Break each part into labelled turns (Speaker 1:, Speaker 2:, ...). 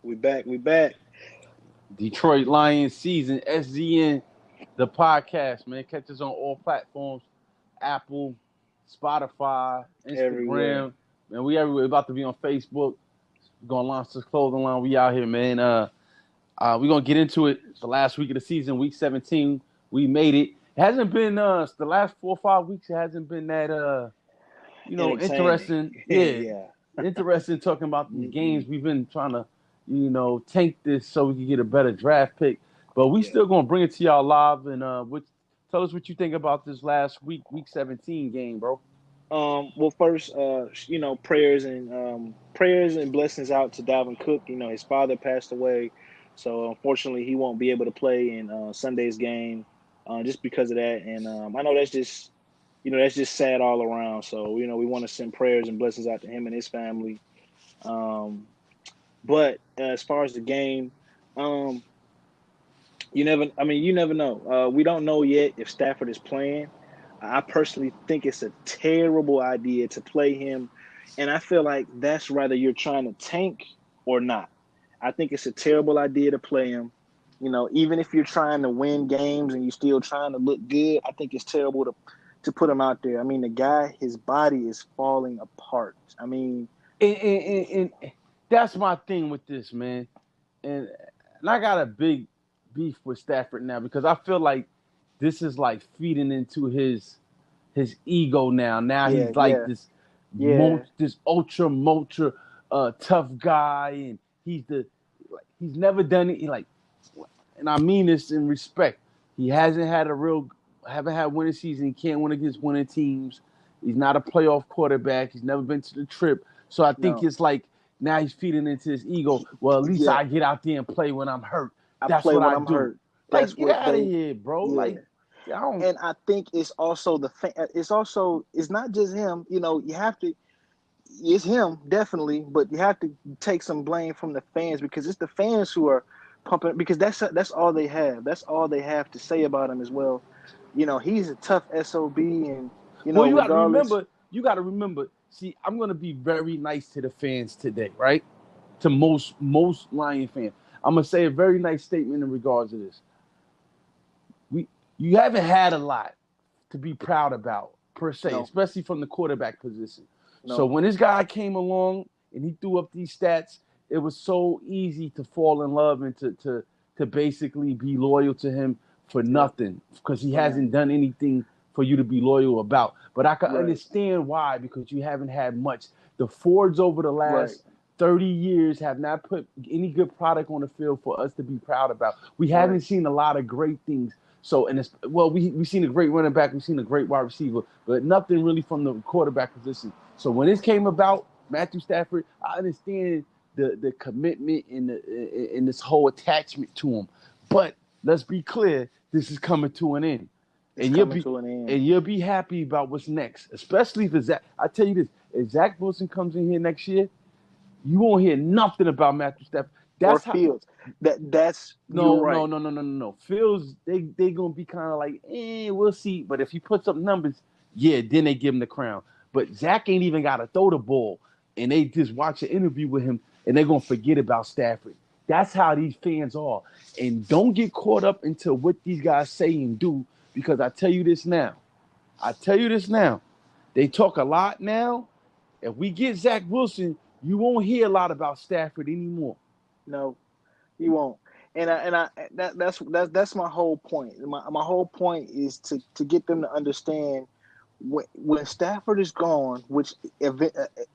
Speaker 1: We back. We back.
Speaker 2: Detroit Lions season, SZN, the podcast, man. Catch us on all platforms, Apple, Spotify,
Speaker 1: Everywhere.
Speaker 2: Instagram. Man, we everywhere. About to be on Facebook. We're going to launch this clothing line. We out here, man. We're going to get into it. It's the last week of the season, week 17. We made it. It hasn't been, the last 4 or 5 weeks, it hasn't been that,
Speaker 1: Entertaining.
Speaker 2: interesting. Yeah,
Speaker 1: Yeah.
Speaker 2: interesting talking about these games. We've been trying to, tank this so we can get a better draft pick. But we
Speaker 1: Yeah.
Speaker 2: still gonna bring it to y'all live and tell us what you think about this last week 17 game, bro.
Speaker 1: Well, first, prayers and blessings out to Dalvin Cook. His father passed away, so unfortunately he won't be able to play in Sunday's game, just because of that. And I know that's just sad all around. So we want to send prayers and blessings out to him and his family. But as far as the game, um, you never know. We don't know yet if Stafford is playing. I personally think it's a terrible idea to play him, and I feel like that's whether you're trying to tank or not. I think it's a terrible idea to play him. Even if you're trying to win games and you're still trying to look good, I think it's terrible to put him out there. I mean, the guy, his body is falling apart. I mean,
Speaker 2: And that's my thing with this, man. And I got a big beef with Stafford now because I feel like this is like feeding into his ego now. Now
Speaker 1: yeah,
Speaker 2: he's like
Speaker 1: yeah, yeah.
Speaker 2: this ultra tough guy, and he's never done it. And I mean this in respect. He hasn't had haven't had winning season. He can't win against winning teams. He's not a playoff quarterback. He's never been to the trip. So I think
Speaker 1: No,
Speaker 2: it's like now he's feeding into his ego. Well, at least
Speaker 1: yeah.
Speaker 2: I get out there and play when I'm hurt.
Speaker 1: I
Speaker 2: That's
Speaker 1: play
Speaker 2: what
Speaker 1: when
Speaker 2: I
Speaker 1: I'm
Speaker 2: do.
Speaker 1: hurt.
Speaker 2: Like,
Speaker 1: That's
Speaker 2: get
Speaker 1: what
Speaker 2: out of
Speaker 1: they.
Speaker 2: here, bro.
Speaker 1: Yeah.
Speaker 2: Like, I don't.
Speaker 1: And I think it's also it's not just him. You have to. It's him definitely, but you have to take some blame from the fans because it's the fans who are pumping because that's all they have. That's all they have to say about him as well. He's a tough sob, and
Speaker 2: Well, you got to
Speaker 1: regardless.
Speaker 2: remember. You got to remember. See, I'm gonna be very nice to the fans today, right? To most Lion fans, I'm gonna say a very nice statement in regards to this. We You haven't had a lot to be proud about per se,
Speaker 1: No,
Speaker 2: especially from the quarterback position. So
Speaker 1: no,
Speaker 2: when this guy came along and he threw up these stats, it was so easy to fall in love and to basically be loyal to him for
Speaker 1: yeah,
Speaker 2: nothing because he
Speaker 1: for
Speaker 2: hasn't
Speaker 1: nothing.
Speaker 2: done anything for you to be loyal about. But I can
Speaker 1: Right,
Speaker 2: understand why because you haven't had much. The Fords over the
Speaker 1: right,
Speaker 2: last 30 years have not put any good product on the field for us to be proud about. We
Speaker 1: right,
Speaker 2: haven't seen a lot of great things. So, and we've seen a great running back, we've seen a great wide receiver, but nothing really from the quarterback position. So when this came about, Matthew Stafford, I understand the commitment and this whole attachment to him. But let's be clear, this is coming to an end.
Speaker 1: it's
Speaker 2: And you'll
Speaker 1: coming
Speaker 2: be
Speaker 1: to an end.
Speaker 2: and you'll be happy about what's next, especially if Zach. I tell you this: if Zach Wilson comes in here next year, you won't hear nothing about Matthew Stafford.
Speaker 1: Or
Speaker 2: That's how.
Speaker 1: Fields. That's you're
Speaker 2: No, no,
Speaker 1: right.
Speaker 2: no, no, no, no, no. Phil's they gonna be kind of like, we'll see. But if he puts up numbers, yeah, then they give him the crown. But Zach ain't even got to throw the ball, and they just watch an interview with him, and they're gonna forget about Stafford. That's how these fans are. And don't get caught up into what these guys say and do, because I tell you this now. I tell you this now. They talk a lot now. If we get Zach Wilson, you won't hear a lot about Stafford anymore.
Speaker 1: No, you won't. And that's my whole point. My whole point is to get them to understand when Stafford is gone, which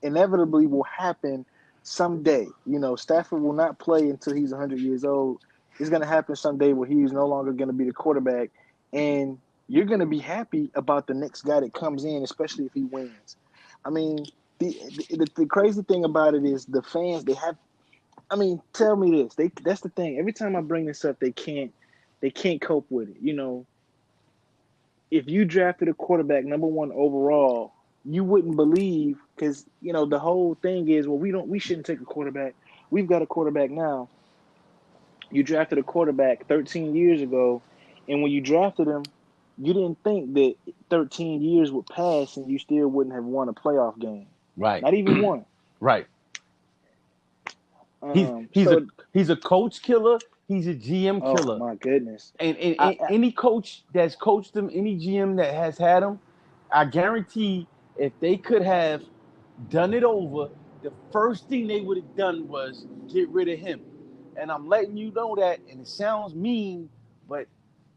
Speaker 1: inevitably will happen someday. Stafford will not play until he's 100 years old. It's going to happen someday where he's no longer going to be the quarterback, and you're going to be happy about the next guy that comes in, especially if he wins. I mean, the crazy thing about it is the fans, they have. I mean, tell me this. That's the thing. Every time I bring this up, they can't cope with it. If you drafted a quarterback number one overall, you wouldn't believe because the whole thing is, well, we shouldn't take a quarterback. We've got a quarterback now. You drafted a quarterback 13 years ago, and when you drafted him, you didn't think that 13 years would pass and you still wouldn't have won a playoff game.
Speaker 2: Right.
Speaker 1: Not even one.
Speaker 2: Right. He's he's a
Speaker 1: So
Speaker 2: he's a coach killer. He's a GM
Speaker 1: oh
Speaker 2: killer.
Speaker 1: my goodness,
Speaker 2: And
Speaker 1: I
Speaker 2: any coach that's coached him, any GM that has had him, I guarantee if they could have done it over, the first thing they would have done was get rid of him. And I'm letting you know that, and it sounds mean, but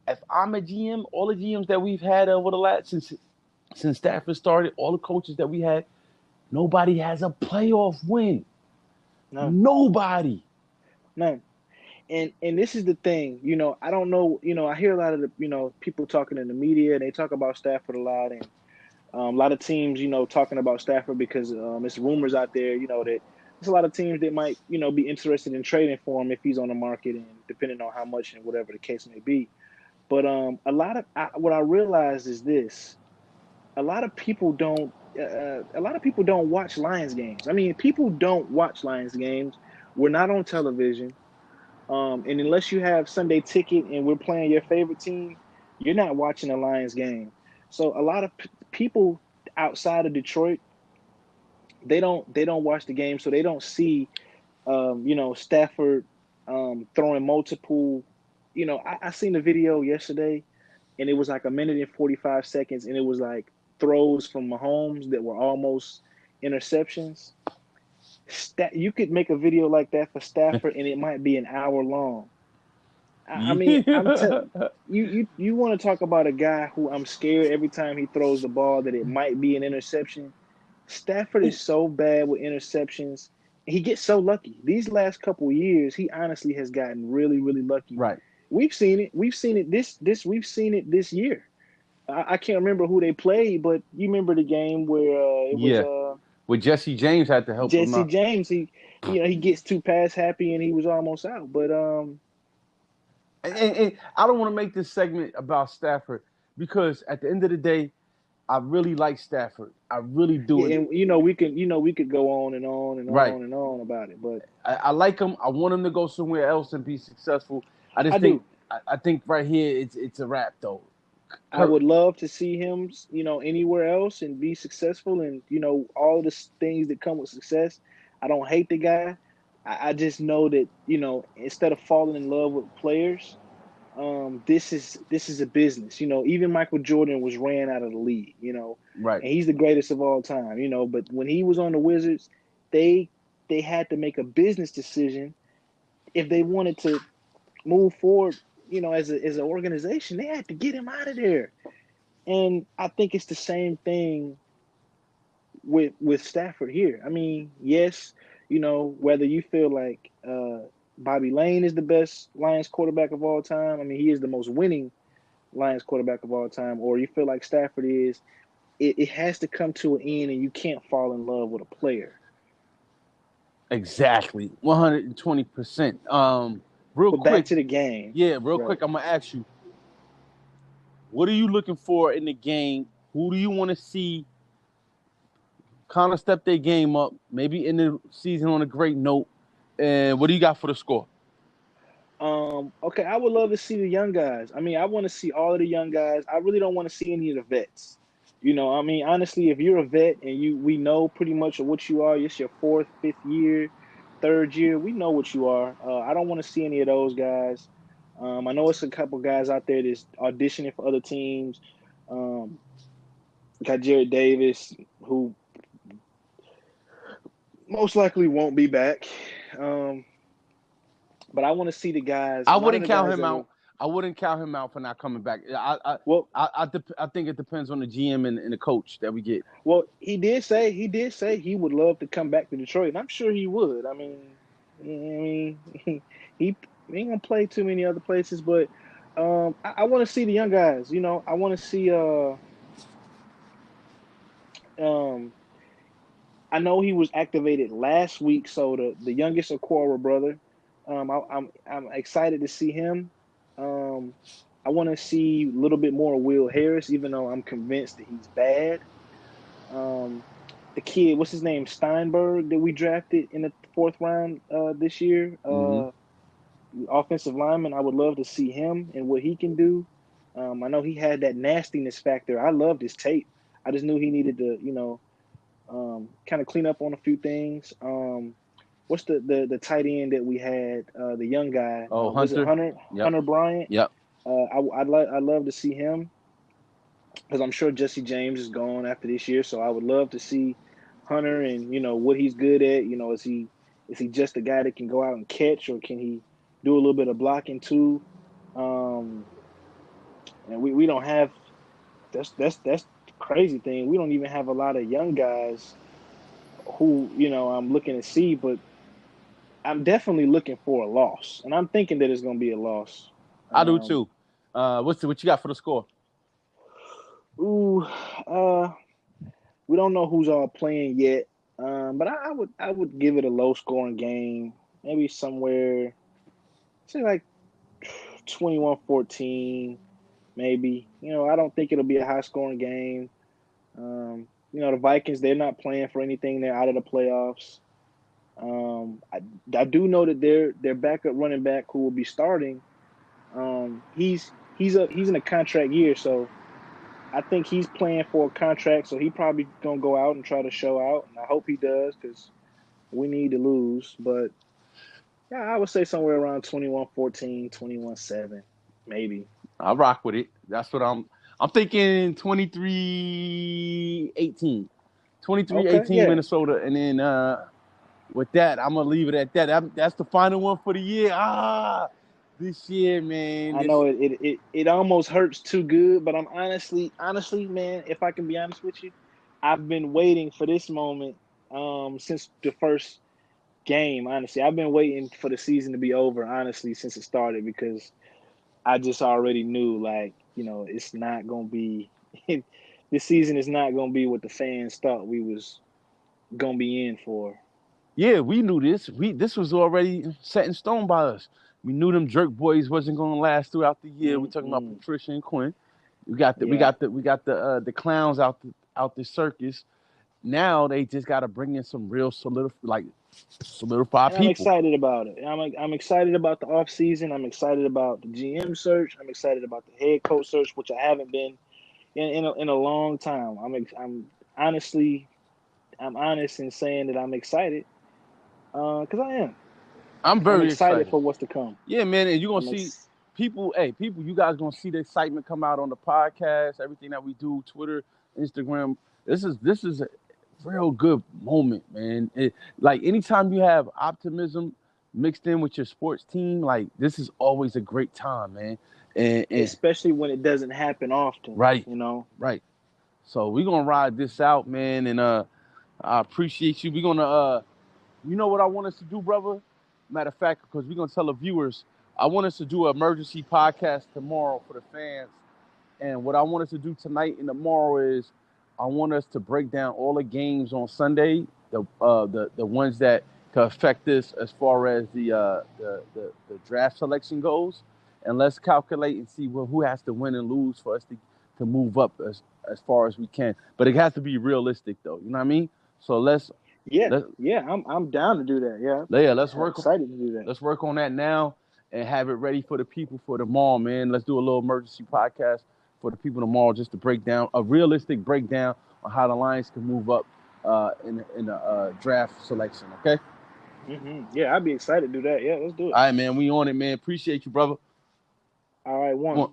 Speaker 2: if I'm a GM, all the GMs that we've had over the last since Stafford started, all the coaches that we had, nobody has a playoff win.
Speaker 1: no
Speaker 2: Nobody.
Speaker 1: no. And this is the thing, I don't know, I hear a lot of the, people talking in the media, and they talk about Stafford a lot, and a lot of teams, talking about Stafford because it's rumors out there, that there's a lot of teams that might, be interested in trading for him if he's on the market, and depending on how much and whatever the case may be. But what I realized is this: a lot of people don't, a lot of people don't watch Lions games. I mean, people don't watch Lions games. We're not on television. And unless you have Sunday ticket and we're playing your favorite team, you're not watching a Lions game. So a lot of people outside of Detroit, they don't watch the game, so they don't see Stafford throwing multiple. I seen the video yesterday, and it was like a minute and 45 seconds, and it was like throws from Mahomes that were almost interceptions. You could make a video like that for Stafford, and it might be an hour long. I mean, I'm
Speaker 2: Yeah.
Speaker 1: telling you want to talk about a guy who I'm scared every time he throws the ball that it might be an interception. Stafford is so bad with interceptions. He gets so lucky. These last couple of years, he honestly has gotten really, really lucky.
Speaker 2: Right.
Speaker 1: We've seen it. We've seen it this year. I can't remember who they played, but you remember the game where it was
Speaker 2: Yeah. Well, Jesse James had to help him
Speaker 1: Jesse
Speaker 2: out.
Speaker 1: James. He gets too pass happy and he was almost out. But
Speaker 2: And I don't want to make this segment about Stafford because at the end of the day, I really like Stafford. I really do.
Speaker 1: yeah, and we could go on and on and
Speaker 2: Right.
Speaker 1: on and on about it, but
Speaker 2: I like him. I want him to go somewhere else and be successful. I
Speaker 1: I
Speaker 2: just think
Speaker 1: do.
Speaker 2: I think right here it's a wrap though.
Speaker 1: I
Speaker 2: Kurt,
Speaker 1: would love to see him, anywhere else and be successful, and all the things that come with success. I don't hate the guy. I just know that instead of falling in love with players, this is a business. Even Michael Jordan was ran out of the league.
Speaker 2: right.
Speaker 1: And he's the greatest of all time. But when he was on the Wizards, they they had to make a business decision if they wanted to move forward. As an organization, they had to get him out of there. And I think it's the same thing with Stafford here. I mean, yes, whether you feel like Bobby Lane is the best Lions quarterback of all time, I mean, he is the most winning Lions quarterback of all time, or you feel like Stafford is, it has to come to an end, and you can't fall in love with a player.
Speaker 2: Exactly. 120%. Real
Speaker 1: But back
Speaker 2: quick,
Speaker 1: to the game,
Speaker 2: yeah, real
Speaker 1: right?
Speaker 2: quick, I'm gonna ask you, what are you looking for in the game? Who do you want to see kind of step their game up, maybe in the season on a great note? And what do you got for the score?
Speaker 1: Okay, I would love to see the young guys. I mean, I want to see all of the young guys. I really don't want to see any of the vets. I mean, honestly, if you're a vet and we know pretty much what you are, it's your fourth, fifth year, third year, we know what you are. I don't want to see any of those guys. I know it's a couple guys out there that's auditioning for other teams. Um, got Jared Davis, who most likely won't be back. Um, but I want to see the guys.
Speaker 2: I
Speaker 1: A lot of
Speaker 2: wouldn't
Speaker 1: the
Speaker 2: count
Speaker 1: guys
Speaker 2: him
Speaker 1: that
Speaker 2: out.
Speaker 1: were
Speaker 2: I wouldn't count him out for not coming back.
Speaker 1: well.
Speaker 2: I think it depends on the GM and the coach that we get.
Speaker 1: Well, he did say he would love to come back to Detroit, and I'm sure he would. I mean, he ain't gonna play too many other places, but I want to see the young guys. I want to see. Um, I know he was activated last week, so the youngest Okoro brother. I'm excited to see him. Um, I want to see a little bit more of Will Harris, even though I'm convinced that he's bad. Um, the kid, what's his name, Steinberg, that we drafted in the fourth round this year,
Speaker 2: Mm-hmm.
Speaker 1: offensive lineman. I would love to see him and what he can do. I know he had that nastiness factor. I loved his tape. I just knew he needed to, kind of clean up on a few things. what's the tight end that we had, the young guy,
Speaker 2: Oh,
Speaker 1: was it
Speaker 2: Hunter. Yep.
Speaker 1: Hunter Bryant?
Speaker 2: Yep.
Speaker 1: I'd love to see him because I'm sure Jesse James is gone after this year. So I would love to see Hunter and what he's good at. Is he just a guy that can go out and catch, or can he do a little bit of blocking too? Um, and we don't have that's the crazy thing. We don't even have a lot of young guys who I'm looking to see, but I'm definitely looking for a loss, and I'm thinking that it's going to be a loss.
Speaker 2: I do
Speaker 1: Um,
Speaker 2: too. What you got for the score?
Speaker 1: ooh, we don't know who's all playing yet, but I would give it a low scoring game, maybe somewhere say like 21-14, maybe. I don't think it'll be a high scoring game. The Vikings, they're not playing for anything. They're out of the playoffs. I do know that their backup running back who will be starting. He's in a contract year, so I think he's playing for a contract. So he probably gonna go out and try to show out, and I hope he does because we need to lose. But yeah, I would say somewhere around 21-14, 21-7, maybe.
Speaker 2: I rock with it. That's what I'm thinking 23-18. twenty-three
Speaker 1: Okay,
Speaker 2: eighteen
Speaker 1: yeah.
Speaker 2: Minnesota. And then with that, I'm going to leave it at that. That's the final one for the year. This year, man.
Speaker 1: I know it almost hurts too good, but I'm honestly, man, if I can be honest with you, I've been waiting for this moment since the first game. Honestly, I've been waiting for the season to be over. Honestly, since it started, because I just already knew, like, it's not gonna be. This season is not gonna be what the fans thought we was gonna be in for.
Speaker 2: Yeah, we knew this. This was already set in stone by us. We knew them jerk boys wasn't going to last throughout the year. We talking about
Speaker 1: Mm-mm.
Speaker 2: Patricia and Quinn. We got
Speaker 1: Yeah,
Speaker 2: the clowns out the circus. Now they just got to bring in some real solidified
Speaker 1: and I'm
Speaker 2: people.
Speaker 1: excited about it. I'm excited about the off season. I'm excited about the GM search. I'm excited about the head coach search, which I haven't been in a long time. Honestly, I'm honest in saying that I'm excited because I am.
Speaker 2: I'm
Speaker 1: I'm
Speaker 2: very
Speaker 1: excited
Speaker 2: excited.
Speaker 1: for what's to come.
Speaker 2: Yeah, man, and you're gonna
Speaker 1: I'm
Speaker 2: see
Speaker 1: ex-
Speaker 2: people. Hey, people, you guys gonna see the excitement come out on the podcast. Everything that we do, Twitter, Instagram. This is a real good moment, man. Like anytime you have optimism mixed in with your sports team, like this is always a great time, man. And
Speaker 1: Especially when it doesn't happen often.
Speaker 2: right,
Speaker 1: You know.
Speaker 2: right. So we're gonna ride this out, man. And I appreciate you. We're gonna you know what I want us to do, brother? Matter of fact, because we're gonna tell the viewers, I want us to do an emergency podcast tomorrow for the fans. And what I want us to do tonight and tomorrow is I want us to break down all the games on Sunday, the ones that could affect us as far as the draft selection goes, and let's calculate and see who has to win and lose for us to move up as far as we can. But it has to be realistic, though. You know what I mean? So
Speaker 1: Yeah,
Speaker 2: let's
Speaker 1: yeah. I'm down to do that. Yeah,
Speaker 2: yeah, let's
Speaker 1: I'm
Speaker 2: work
Speaker 1: excited to do that.
Speaker 2: let's work on that now and have it ready for the people for tomorrow, man. Let's do a little emergency podcast for the people tomorrow just to break down a realistic breakdown on how the Lions can move up in the draft selection. Okay.
Speaker 1: Yeah, I'd be excited to do that. Yeah, let's do it.
Speaker 2: All right, man. We on it, man. Appreciate you, brother.
Speaker 1: All right, one.